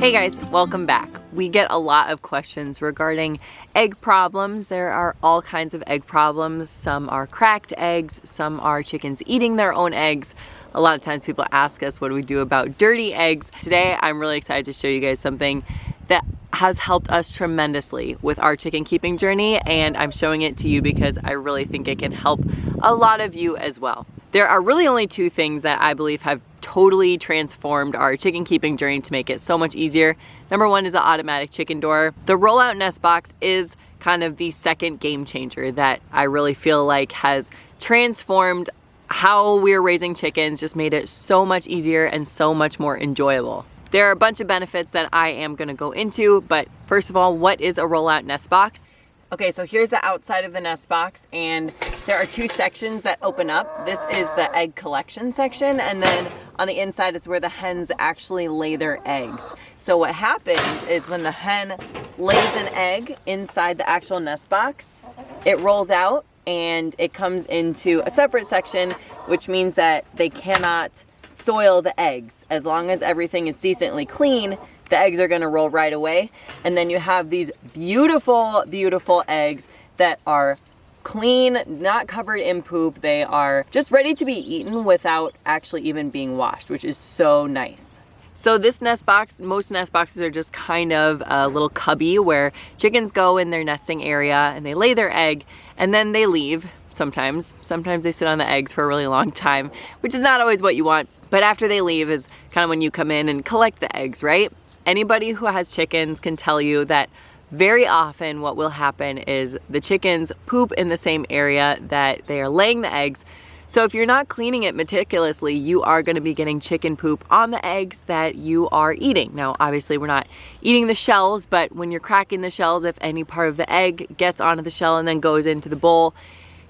Hey guys, welcome back. We get a lot of questions regarding egg problems. There are all kinds of egg problems. Some are cracked eggs, some are chickens eating their own eggs. A lot of times people ask us what do we do about dirty eggs. Today I'm really excited to show you guys something that has helped us tremendously with our chicken keeping journey, and I'm showing it to you because I really think it can help a lot of you as well. There are really only two things that I believe have totally transformed our chicken keeping journey to make it so much easier. Number one is the automatic chicken door. The Rollout nest box is kind of the second game changer that I really feel like has transformed how we're raising chickens, just made it so much easier and so much more enjoyable. There are a bunch of benefits that I am gonna go into, but first of all, what is a Rollout nest box? Okay, so here's the outside of the nest box, and there are two sections that open up. This is the egg collection section, and then on the inside is where the hens actually lay their eggs. So what happens is when the hen lays an egg inside the actual nest box, it rolls out and it comes into a separate section, which means that they cannot soil the eggs. As long as everything is decently clean, the eggs are gonna roll right away. And then you have these beautiful, beautiful eggs that are clean, not covered in poop. They are just ready to be eaten without actually even being washed, which is so nice. So this nest box, most nest boxes are just kind of a little cubby where chickens go in their nesting area and they lay their egg and then they leave sometimes. Sometimes they sit on the eggs for a really long time, which is not always what you want. But after they leave is kind of when you come in and collect the eggs, right? Anybody who has chickens can tell you that very often what will happen is the chickens poop in the same area that they are laying the eggs. So if you're not cleaning it meticulously, you are going to be getting chicken poop on the eggs that you are eating. Now, obviously we're not eating the shells, but when you're cracking the shells, if any part of the egg gets onto the shell and then goes into the bowl,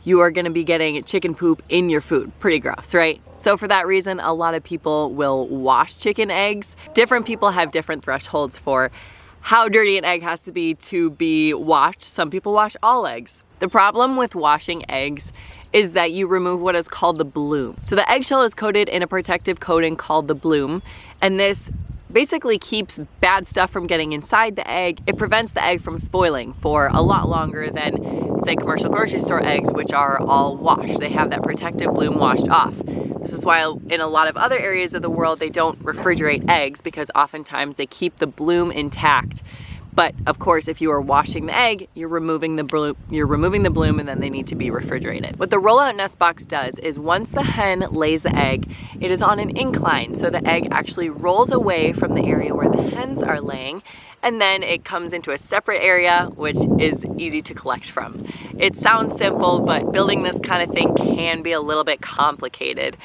you are going to be getting chicken poop in your food. Pretty gross, right? So for that reason, a lot of people will wash chicken eggs. Different people have different thresholds for how dirty an egg has to be washed. Some people wash all eggs. The problem with washing eggs is that you remove what is called the bloom. So the eggshell is coated in a protective coating called the bloom, and this basically keeps bad stuff from getting inside the egg. It prevents the egg from spoiling for a lot longer than, say, commercial grocery store eggs, which are all washed. They have that protective bloom washed off. This is why in a lot of other areas of the world, they don't refrigerate eggs because oftentimes they keep the bloom intact. But of course, if you are washing the egg, you're removing the bloom and then they need to be refrigerated. What the Rollout nest box does is once the hen lays the egg, it is on an incline. So the egg actually rolls away from the area where the hens are laying, and then it comes into a separate area, which is easy to collect from. It sounds simple, but building this kind of thing can be a little bit complicated.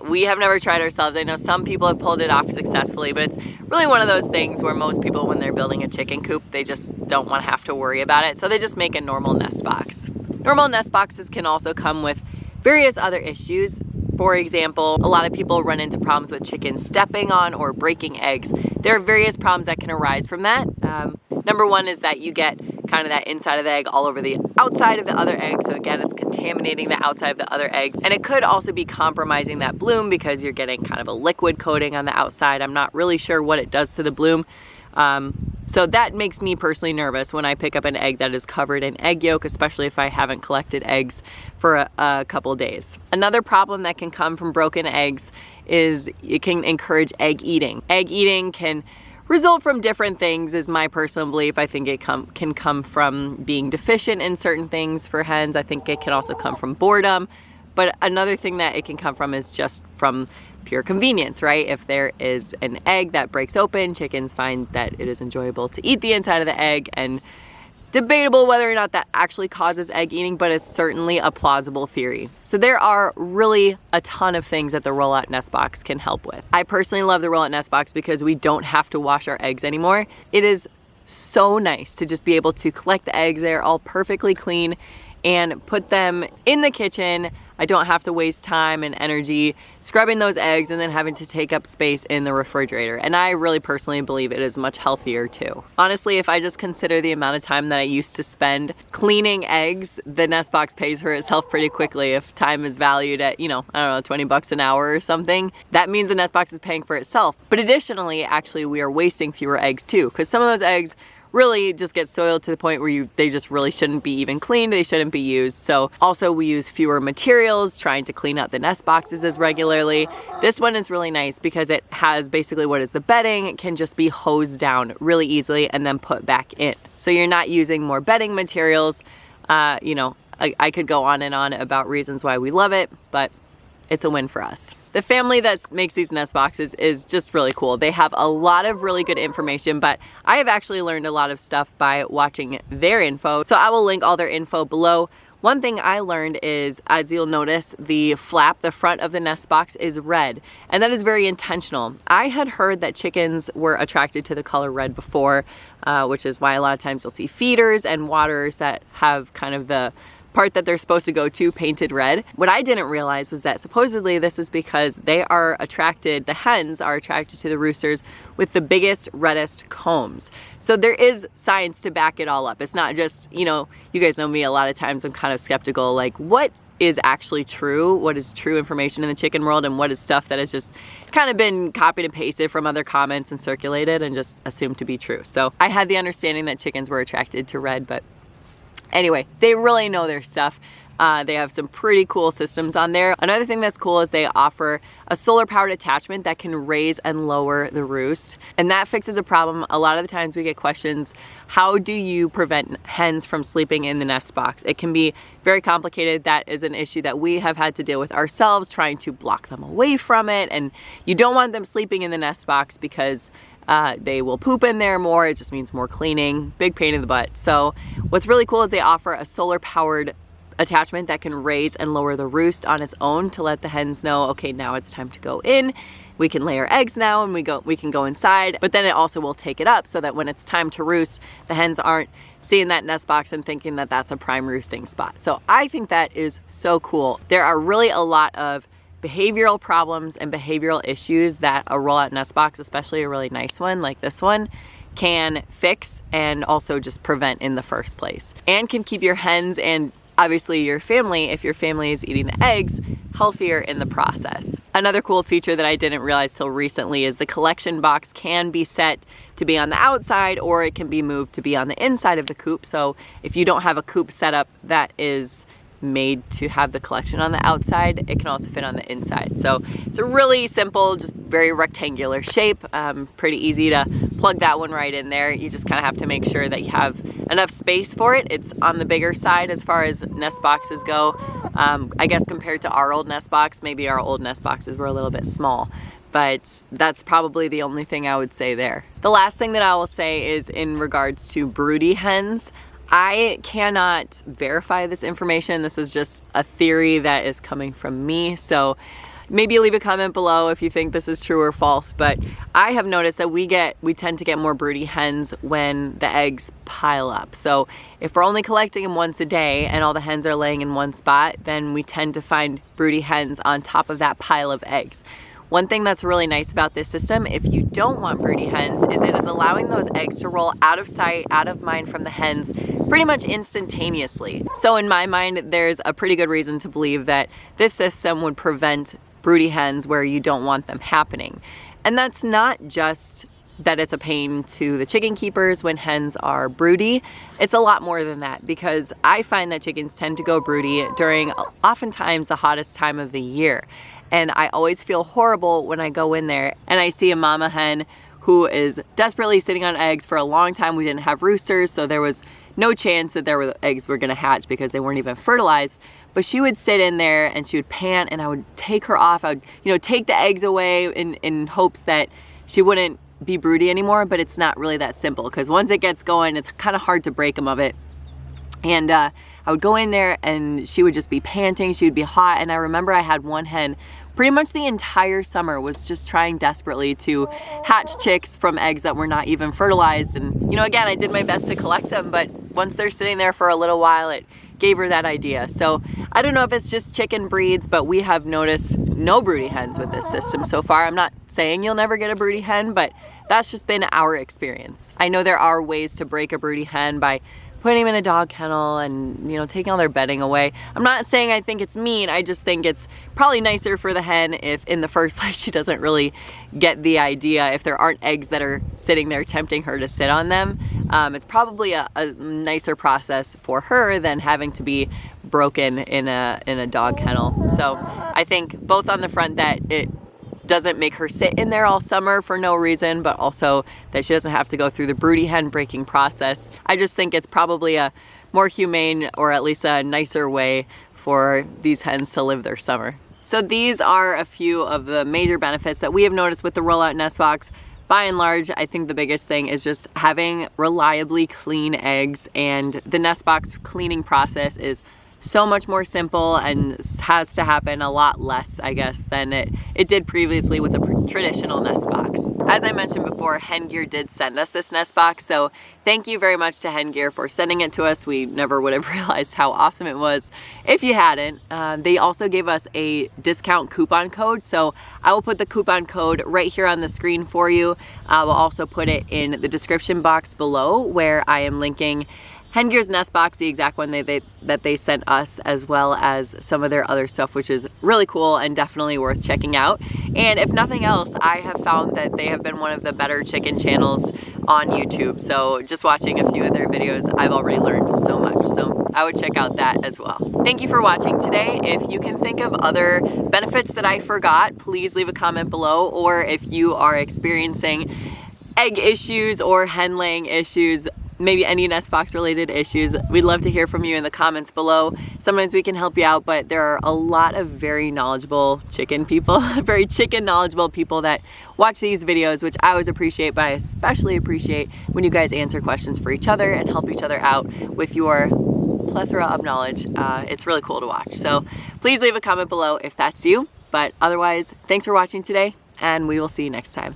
We have never tried ourselves. I know some people have pulled it off successfully, but it's really one of those things where most people, when they're building a chicken coop, they just don't want to have to worry about it. So they just make a normal nest box. Normal nest boxes can also come with various other issues. For example, a lot of people run into problems with chickens stepping on or breaking eggs. There are various problems that can arise from that. Number one is that you get kind of that inside of the egg all over the outside of the other egg. So again, it's contaminating the outside of the other eggs. And it could also be compromising that bloom because you're getting kind of a liquid coating on the outside. I'm not really sure what it does to the bloom. So that makes me personally nervous when I pick up an egg that is covered in egg yolk, especially if I haven't collected eggs for a couple days. Another problem that can come from broken eggs is it can encourage egg eating. Egg eating can result from different things is my personal belief. I think it can come from being deficient in certain things for hens. I think it can also come from boredom. But another thing that it can come from is just from pure convenience, right? If there is an egg that breaks open, chickens find that it is enjoyable to eat the inside of the egg, and debatable whether or not that actually causes egg eating, but it's certainly a plausible theory. So there are really a ton of things that the Rollout nest box can help with. I personally love the Rollout nest box because we don't have to wash our eggs anymore. It is so nice to just be able to collect the eggs. They're all perfectly clean and put them in the kitchen. I don't have to waste time and energy scrubbing those eggs and then having to take up space in the refrigerator. And I really personally believe it is much healthier too. Honestly, if I just consider the amount of time that I used to spend cleaning eggs, the nest box pays for itself pretty quickly. If time is valued at, you know, I don't know, 20 bucks an hour or something, that means the nest box is paying for itself. But additionally, actually, we are wasting fewer eggs too, because some of those eggs really just get soiled to the point where they just really shouldn't be even cleaned, they shouldn't be used. So also we use fewer materials, trying to clean out the nest boxes as regularly. This one is really nice because it has basically what is the bedding. It can just be hosed down really easily and then put back in. So you're not using more bedding materials. You know, I could go on and on about reasons why we love it, but it's a win for us. The family that makes these nest boxes is just really cool. They have a lot of really good information, but I have actually learned a lot of stuff by watching their info. So I will link all their info below. One thing I learned is, as you'll notice, the flap, the front of the nest box is red, and that is very intentional. I had heard that chickens were attracted to the color red before, which is why a lot of times you'll see feeders and waters that have kind of the part that they're supposed to go to painted red. What I didn't realize was that supposedly this is because they are attracted, the hens are attracted to the roosters with the biggest, reddest combs. So there is science to back it all up. It's not just, you know, you guys know me, a lot of times I'm kind of skeptical, like what is actually true, what is true information in the chicken world, and what is stuff that has just kind of been copied and pasted from other comments and circulated and just assumed to be true. So I had the understanding that chickens were attracted to red, but anyway, they really know their stuff. They have some pretty cool systems on there. Another thing that's cool is they offer a solar powered attachment that can raise and lower the roost. And that fixes a problem. A lot of the times we get questions, how do you prevent hens from sleeping in the nest box? It can be very complicated. That is an issue that we have had to deal with ourselves, trying to block them away from it. And you don't want them sleeping in the nest box because they will poop in there more. It just means more cleaning, big pain in the butt. So what's really cool is they offer a solar powered attachment that can raise and lower the roost on its own to let the hens know, okay, now it's time to go in. We can lay our eggs now and we can go inside, but then it also will take it up so that when it's time to roost, the hens aren't seeing that nest box and thinking that that's a prime roosting spot. So I think that is so cool. There are really a lot of behavioral problems and behavioral issues that a rollout nest box, especially a really nice one like this one, can fix and also just prevent in the first place, and can keep your hens and obviously your family, if your family is eating the eggs, healthier in the process. Another cool feature that I didn't realize till recently is the collection box can be set to be on the outside, or it can be moved to be on the inside of the coop. So if you don't have a coop setup that is made to have the collection on the outside, it can also fit on the inside. So it's a really simple, just very rectangular shape, pretty easy to plug that one right in there. You just kind of have to make sure that you have enough space for it. It's on the bigger side as far as nest boxes go. I guess compared to our old nest box, maybe our old nest boxes were a little bit small, but that's probably the only thing I would say there. The last thing that I will say is in regards to broody hens. I cannot verify this information. This is just a theory that is coming from me. So maybe leave a comment below if you think this is true or false. But I have noticed that we tend to get more broody hens when the eggs pile up. So if we're only collecting them once a day and all the hens are laying in one spot, then we tend to find broody hens on top of that pile of eggs. One thing that's really nice about this system, if you don't want broody hens, is it is allowing those eggs to roll out of sight, out of mind from the hens pretty much instantaneously. So in my mind, there's a pretty good reason to believe that this system would prevent broody hens where you don't want them happening. And that's not just that it's a pain to the chicken keepers when hens are broody. It's a lot more than that, because I find that chickens tend to go broody during oftentimes the hottest time of the year. And I always feel horrible when I go in there and I see a mama hen who is desperately sitting on eggs for a long time. We didn't have roosters, so there was no chance that eggs were gonna hatch because they weren't even fertilized. But she would sit in there and she would pant, and I would take her off. I would, take the eggs away in hopes that she wouldn't be broody anymore, but it's not really that simple, because once it gets going, it's kind of hard to break them of it. And I would go in there and she would just be panting, she would be hot. And I remember I had one hen pretty much the entire summer was just trying desperately to hatch chicks from eggs that were not even fertilized. And again, I did my best to collect them, but once they're sitting there for a little while, it gave her that idea. So I don't know if it's just chicken breeds, but we have noticed no broody hens with this system so far. I'm not saying you'll never get a broody hen, but that's just been our experience. I know there are ways to break a broody hen by putting them in a dog kennel and, you know, taking all their bedding away. I'm not saying I think it's mean, I just think it's probably nicer for the hen if in the first place she doesn't really get the idea, if there aren't eggs that are sitting there tempting her to sit on them. It's probably a nicer process for her than having to be broken in a dog kennel. So I think both on the front that it doesn't make her sit in there all summer for no reason, but also that she doesn't have to go through the broody hen breaking process. I just think it's probably a more humane, or at least a nicer way for these hens to live their summer. So these are a few of the major benefits that we have noticed with the Rollout nest box. By and large, I think the biggest thing is just having reliably clean eggs, and the nest box cleaning process is so much more simple and has to happen a lot less, I guess, than it did previously with a traditional nest box. As I mentioned before, HenGear did send us this nest box, so thank you very much to HenGear for sending it to us. We never would have realized how awesome it was if you hadn't. They also gave us a discount coupon code, so I will put the coupon code right here on the screen for you. I will also put it in the description box below, where I am linking HenGear's nest box, the exact one that they sent us, as well as some of their other stuff, which is really cool and definitely worth checking out. And if nothing else, I have found that they have been one of the better chicken channels on YouTube. So just watching a few of their videos, I've already learned so much. So I would check out that as well. Thank you for watching today. If you can think of other benefits that I forgot, please leave a comment below. Or if you are experiencing egg issues or hen laying issues, maybe any nest box related issues, we'd love to hear from you in the comments below. Sometimes we can help you out, but there are a lot of very knowledgeable chicken people, very chicken knowledgeable people that watch these videos, which I always appreciate, but I especially appreciate when you guys answer questions for each other and help each other out with your plethora of knowledge. It's really cool to watch. So please leave a comment below if that's you. But otherwise, thanks for watching today, and we will see you next time.